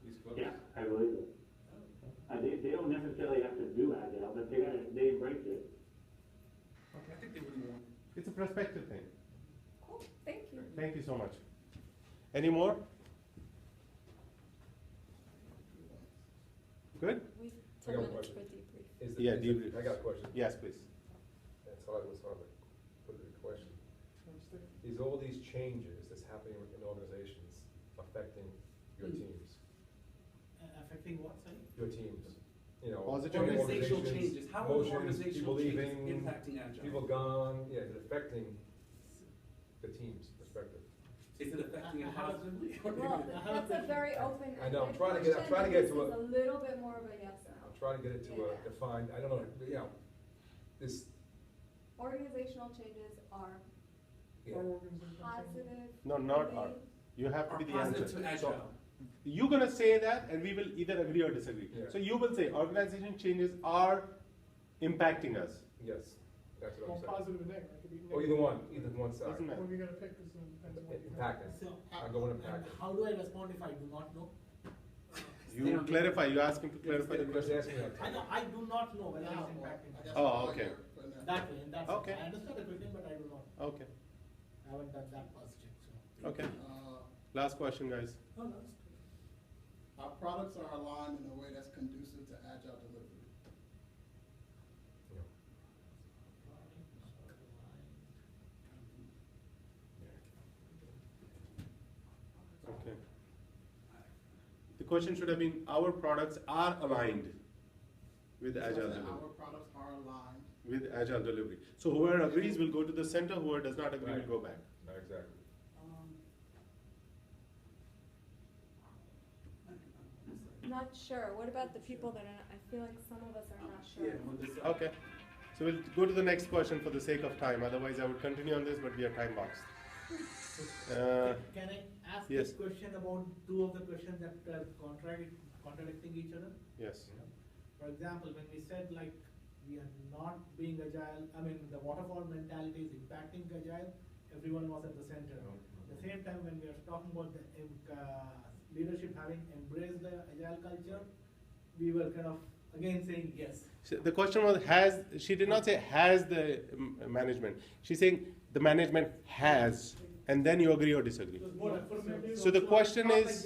He's close. Yeah, I believe it. They don't necessarily have to do agile, but they embrace it. I think they really want. It's a perspective thing. Cool, thank you. Thank you so much. Any more? Good? We, I 10 got a minutes question. for debrief. Is Yeah, is debrief. I got a question. Yes, please. It's hard to put the question. Is all these changes that's happening in organizations affecting your teams? Affecting what, sorry? Your teams, you know. Positive Organizational organizations, changes, how are motions, organizational people changes leaving, impacting agile? people gone, yeah, it's affecting the team's perspective. Is it affecting it positively? or Well, negatively? that's a very open. I know, I'm ended trying to get question, to and a- This is a little bit more of a yes no. I'm trying to get it to a Yeah. defined, I don't know, you know, this, Organizational changes are yeah. positive. No, not are. You have to Are be the positive answer. to agile. You're gonna say that and we will either agree or disagree. Yeah. So you will say organization changes are impacting us. Yes, that's what Well, I'm saying. positive and negative, it could be Or negative. either one side. Doesn't matter. What are you gonna pick, is depends on what you have. Impacting. So, I'm going and impact. how do I respond if I do not know? You clarify, you ask him to clarify the Just question. ask me that. I know, I do not know whether Now, it's impacting. I guess Oh, all okay. you're putting out- That way, in that sense. Okay. I understand the question, but I do not. Okay, I haven't done that pulse check, so. okay. Uh, Last question, guys. Oh, that's Our products are aligned in a way that's conducive to agile delivery. Okay. The question should have been, our products are aligned with agile So that delivery. Our products are aligned. With agile delivery. So whoever agrees will go to the center, whoever does not agree will Right. go back. Exactly. Not sure, what about the people that are not, I feel like some of us are not Yeah, sure. when this- Okay, so we'll go to the next question for the sake of time, otherwise I would continue on this, but we are time boxed. Can I ask yes. this question about two of the questions that are contradicting each other? Yes. For example, when we said like we are not being agile, I mean the waterfall mentality is impacting agile, everyone was at the center. At the same time, when we are talking about the leadership having embraced the agile culture, we were kind of again saying yes. So the question was, she did not say has the management, she's saying the management has, and then you agree or disagree. It was more affirmative. So the I question felt like is-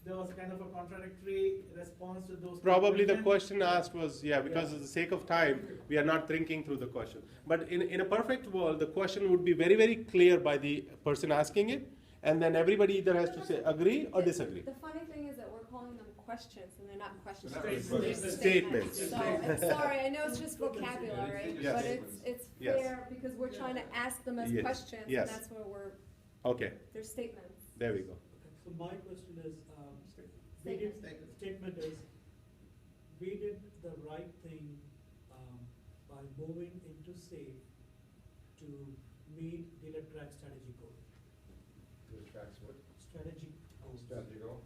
there was kind of a contradictory response to those. two Probably the questions. question asked was, yeah, because of the sake of time, we are not thinking through the question. But in a perfect world, the question would be very, very clear by the person asking it, and then everybody either has to say agree or disagree. The funny thing is that we're calling them questions and they're not questions. Statements. Statements. So, I'm sorry, I know it's just vocabulary, Yes. but it's Yes. fair because we're trying to ask them as Yes. questions and Yes. that's where we're Okay, There's statements. there we go. Okay, so my question is, Statement. statement is, we did the right thing, by moving into SAFE to meet dealer track strategy goal. To the tracks, what? Strategy goals. Strategy goal?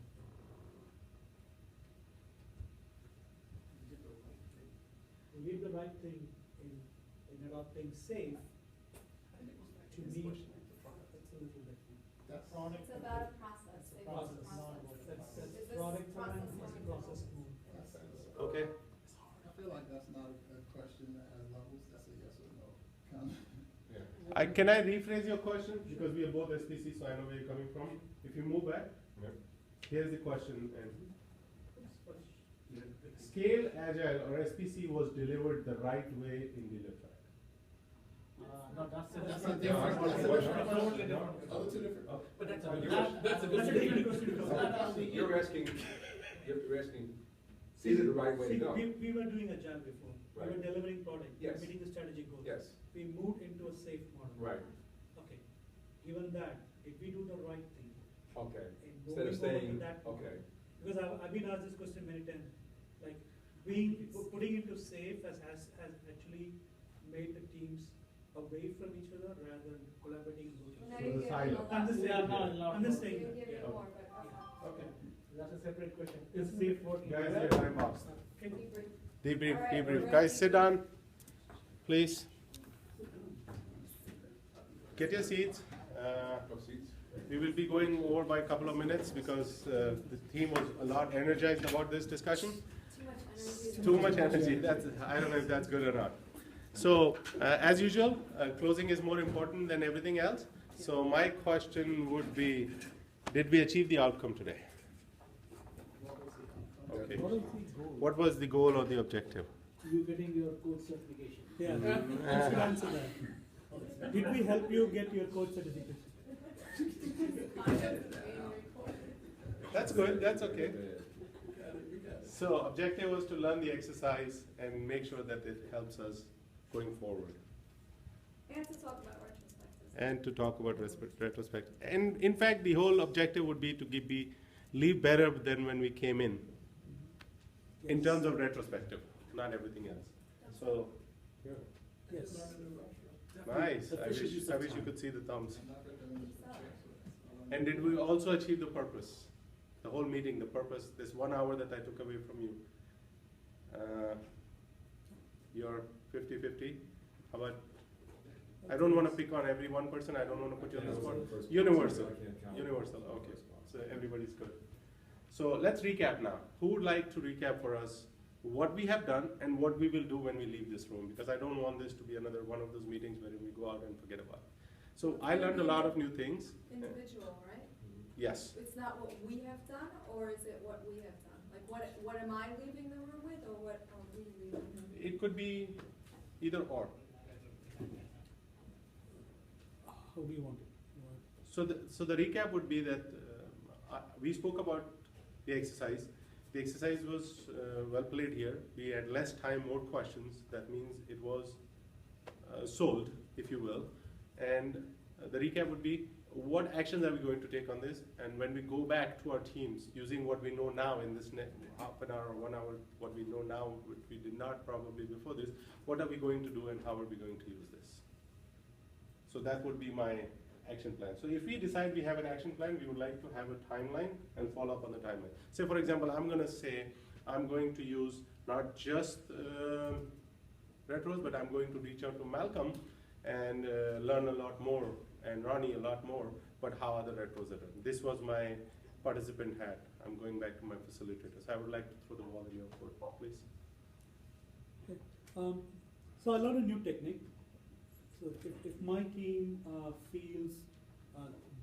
We did the right thing in adopting SAFE to meet, it's a little different. That's Product. It's about a process. It's a It process, was a not, process. that's Is this product time, process it's going process to- move. Okay, I feel like that's not a question that has levels, that's a yes or no, kind of. Yeah. can I rephrase your question? Because we are both SPC, so I know where you're coming from. If you move back, Yep. here's the question, and Scale Agile or SPC was delivered the right way in dealer track. No, that's a That's different. a different- That's a that's a different- different totally question. different. Other two different. Okay. But that's, You're- that's a good That's a different question. You're asking, is it the right way to See, go? we were doing Agile before, we were Right. delivering product, Yes. meeting the strategy goals. Yes, We moved into a SAFE model. right, Okay, given that, if we do the right thing, okay. in Instead of moving over to staying, that model, okay, because I've been asked this question many times, like, putting into SAFE has actually made the teams away from each other rather than collaborating and working. Now So you're the giving silo. a lot I'm just more. saying, Yeah, no, I'm just no. saying You're that, giving yeah. more, but, Okay. That's a separate question. Is SAFE working? Guys, well? your time box. Okay. debrief. Debrief, All right, we're debrief. ready. Guys, sit down, please. Get your seats. proceeds. We will be going over by a couple of minutes because the team was a lot energized about this discussion. Too much energy. Too much energy. I don't know if that's good or not. So, as usual, closing is more important than everything else. So my question would be, did we achieve the outcome today? Okay. What is the goal? What was the goal or the objective? You getting your code certification. Yeah, I should answer that. Did we help you get your code certificate? That's good, that's okay. So objective was to learn the exercise and make sure that it helps us going forward. And to talk about retrospectives. And to talk about retrospect. And in fact, the whole objective would be to leave better than when we came in terms of retrospective, not everything else. So, Yes. nice. I wish you could see the thumbs. And did we also achieve the purpose? The whole meeting, the purpose, this 1 hour that I took away from you. You're 50-50. How about, I don't want to pick on every one person, I don't want to put you on the spot. Universal, universal, okay, so everybody's good. So let's recap now. Who would like to recap for us what we have done and what we will do when we leave this room? Because I don't want this to be another one of those meetings where we go out and forget about it. So I learned a lot of new things. Individual, right? Yes. It's not what we have done, or is it what we have done? Like, what am I leaving the room with, or what are we leaving the room with? It could be either or. How do you want it? So the recap would be that we spoke about the exercise. The exercise was well played here. We had less time, more questions. That means it was sold, if you will. And the recap would be, what actions are we going to take on this? And when we go back to our teams, using what we know now in this half an hour or 1 hour, what we know now, which we did not probably before this, what are we going to do and how are we going to use this? So that would be my action plan. So if we decide we have an action plan, we would like to have a timeline and follow up on the timeline. Say, for example, I'm going to say, I'm going to use not just retros, but I'm going to reach out to Malcolm and learn a lot more, and Ronnie a lot more, but how other retros are done. This was my participant hat. I'm going back to my facilitators. I would like to throw the ball in your court, please. Okay. So I learned a new technique. So if my team feels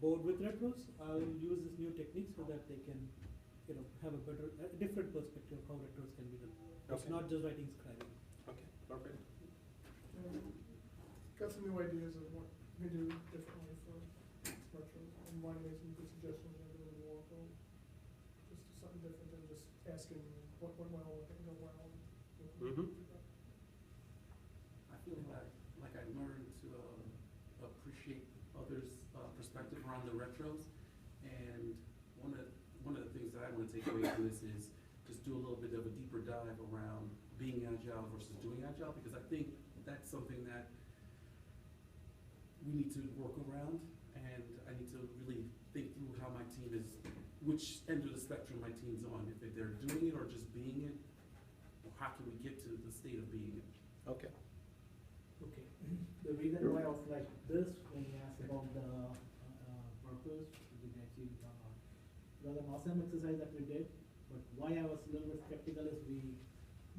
bored with retros, I'll use this new technique so that they can, have a different perspective of how retros can be done. It's Okay. not just writing, scribing. Okay, perfect. Got some new ideas of what we do differently for retros, and Ryan made some good suggestions on doing more, so just something different than just asking what went well, what didn't go well. Mm-hmm. I feel like I learned to appreciate others' perspective around around the retros. And one of the things that I want to take away from this is just do a little bit of a deeper dive around being agile versus doing agile, because I think that's something that we need to work around, and I need to really think through how my team is, which end of the spectrum my team's on, if they're doing it or just being it, or how can we get to the state of being it? Okay. Okay. The reason why I was like this when you asked about the purpose, did we achieve it or not? It was an awesome exercise that we did, but why I was a little bit skeptical is we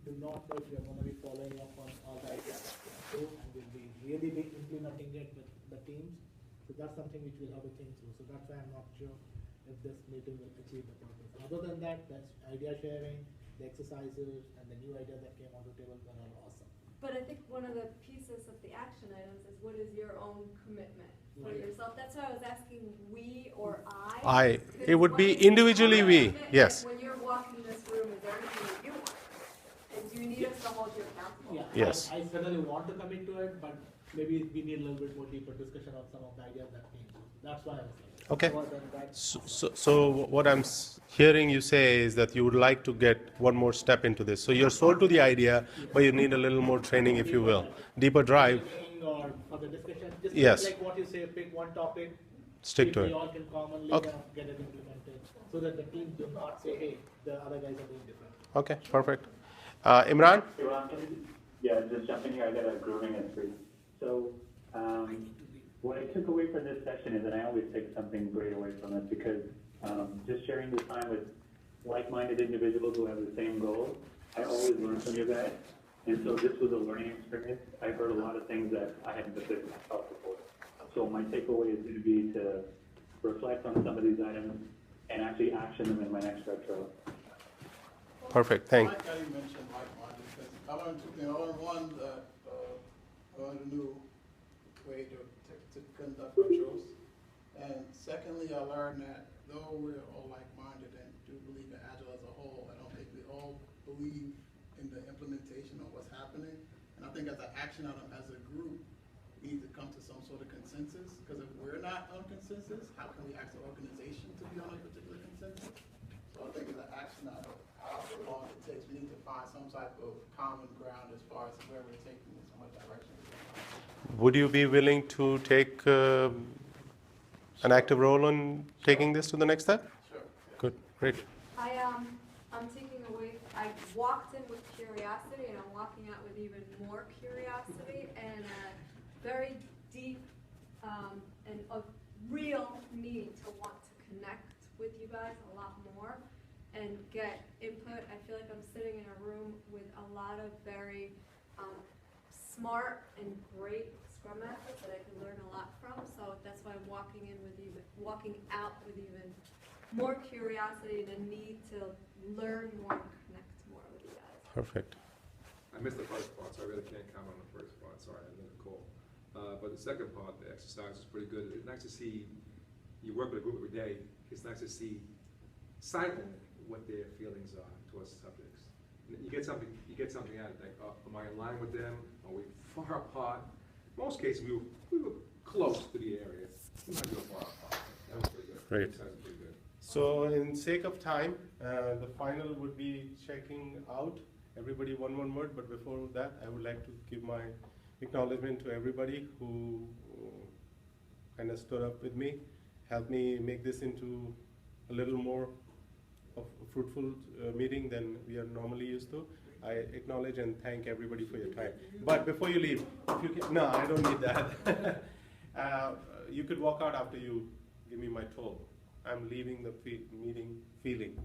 do not know if we are going to be following up on all the ideas that we have to, and we'll be really be implementing it with the teams. So that's something which we'll have to think through. So that's why I'm not sure if this meeting will achieve the purpose. Other than that, that's idea sharing, the exercises, and the new ideas that came on the table were all awesome. But I think one of the pieces of the action items is what is your own commitment for Right. yourself? That's why I was asking we or I. It would be Because individually what is we, your commitment? yes. When you're walking this room, is there anything that you want? And do you need us to hold you accountable? Yeah, Yes. I certainly want to commit to it, but maybe we need a little bit more deeper discussion on some of the ideas that came through. That's why I was like. Okay. More than that, So what I'm hearing you say is that you would like to get one more step into this. So you're sold to the idea, but you need a little more training, if you will. Deeper drive, meeting or for the discussion, just Yes. like what you say, pick one topic. stick if to we it. all can commonly Okay. kind of get it implemented, so that the team do not say, hey, the other guys are doing different. Okay, perfect. Imran? Hey, Ron, can you, yeah, just jump in here, I got a grooming at 3. So, what I took away from this session is, and I always take something great away from it, because just sharing this time with like-minded individuals who have the same goals, I always learn from you guys. And so this was a learning experience. I heard a lot of things that I hadn't considered myself before. So my takeaway is going to be to reflect on some of these items and actually action them in my next retro. Perfect, I thank. like how you mentioned like-minded, because I learned two things. I learned one, that I learned a new way to conduct retros. And secondly, I learned that though we're all like-minded and do believe in Agile as a whole, I don't think we all believe in the implementation of what's happening. And I think as an action item, as a group, we need to come to some sort of consensus, because if we're not on consensus, how can we ask the organization to be on a particular consensus? So I think as an action item, however long it takes, we need to find some type of common ground as far as where we're taking this and what direction we're going. Would you be willing to take an active role in taking this to the next step? Sure. Good, great. I'm taking away, I walked in with curiosity and I'm walking out with even more curiosity and a very deep and a real need to want to connect with you guys a lot more and get input. I feel like I'm sitting in a room with a lot of very smart and great Scrum Masters that I can learn a lot from. So that's why I'm walking out with even more curiosity and a need to learn more and connect more with you guys. Perfect. I missed the first part, so I really can't comment on the first part. Sorry, I didn't call. But the second part, the exercise is pretty good. It's nice to see you work with a group every day. It's nice to see silently what their feelings are towards subjects. You get something out of it. Like, am I in line with them? Are we far apart? Most cases, we were close to the area. We're not real far apart. That was pretty good. Great. Exercise was pretty good. So in sake of time, the final would be checking out. Everybody one word, but before that, I would like to give my acknowledgement to everybody who kind of stood up with me, helped me make this into a little more of a fruitful meeting than we are normally used to. I acknowledge and thank everybody for your time. But before you leave, if you can, no, I don't need that. You could walk out after you give me my toll. I'm leaving the meeting feeling.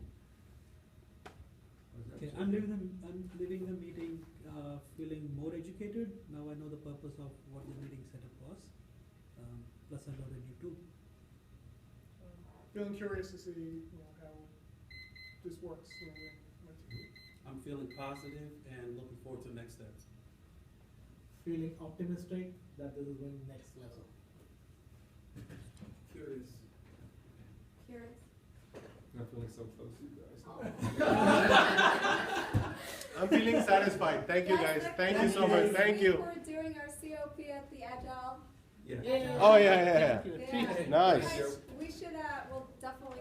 Okay, I'm leaving the meeting feeling more educated. Now I know the purpose of what the meeting setup was. Plus I learned a new tool. Feeling curious to see, how this works. I'm feeling positive and looking forward to the next steps. Feeling optimistic that this is going next level. Curious. Curious? I'm feeling so close to you guys. I'm feeling satisfied. Thank you guys. Thank you so much. Thank you. We're doing our COP at the Agile Yeah. Yeah. Oh, yeah, yeah, Thank you. Yeah. Nice. We should, we'll definitely